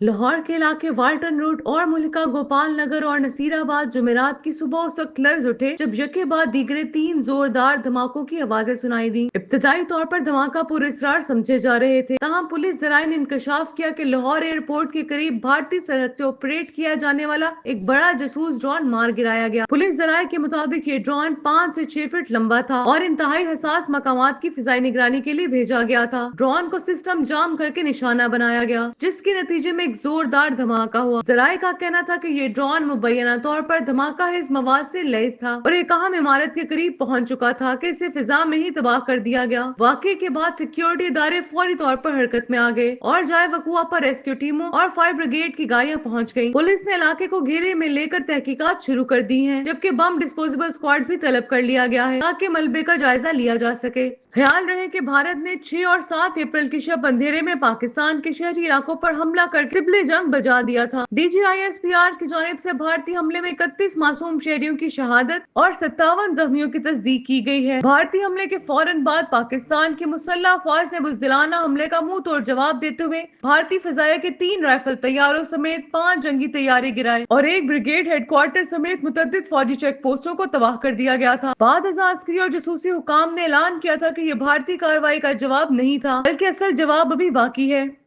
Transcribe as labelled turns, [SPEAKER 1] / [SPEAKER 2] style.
[SPEAKER 1] लाहौर के इलाके Walton road और मुल्का गोपाल नगर और नसीराबाद जुमेरात की सुबह सख्त लर्ज उठे जब यके बाद दीगरे तीन जोरदार धमाकों की आवाजें सुनाई दी। इब्तदाई तौर पर धमाका पुरअसरार समझे जा रहे थे, ताहम पुलिस जराये ने इंकशाफ किया कि लाहौर एयरपोर्ट के करीब भारतीय सरहद से ऑपरेट किया जाने वाला एक बड़ा जासूस ड्रोन मार गिराया गया। पुलिस जराये के मुताबिक ये ड्रोन 5 से 6 फीट लंबा था और इंतहाई हसास मकामात की फिजाई निगरानी के लिए भेजा गया था। ड्रोन को सिस्टम जाम करके निशाना बनाया गया, जिसके नतीजे में एक जोरदार धमाका हुआ। जराये का कहना था कि ये ड्रोन मुबैना तौर पर धमाका इस मवाद से लैस था और एक अहम इमारत के करीब पहुंच चुका था कि इसे फिजा में ही तबाह कर दिया गया। वाकये के बाद सिक्योरिटी इदारे फौरी तौर पर हरकत में आ गए और जाए वकुआ पर रेस्क्यू टीमों और फायर ब्रिगेड की गाड़ियां पहुंच गयी। पुलिस ने इलाके को घेरे में लेकर तहकीकात शुरू कर दी है, जबकि बम डिस्पोजेबल स्क्वाड भी तलब कर लिया गया है ताकि मलबे का जायजा लिया जा सके। ख्याल रहे कि भारत ने 6 और 7 अप्रैल की शब अंधेरे में पाकिस्तान के शहरी इलाकों पर हमला कर तिबले जंग बजा दिया था। DGISPR की जानिब से भारतीय हमले में 31 मासूम शहरियों की शहादत और 57 जख्मियों की तस्दीक की गई है। भारतीय हमले के फौरन बाद पाकिस्तान की मुसल्लह अफवाज ने बुज़दिलाना हमले का मुंह तोड़ जवाब देते हुए भारतीय फजाया के 3 राइफल तैयारों समेत 5 जंगी तैयारे गिराए और एक ब्रिगेड हेडक्वार्टर समेत मुतअद्दिद फौजी चेक पोस्टों को तबाह कर दिया गया था। बाद अस्करी और जासूसी हुकाम ने ऐलान किया था कि ये भारतीय कार्रवाई का जवाब नहीं था, बल्कि असल जवाब अभी बाकी है।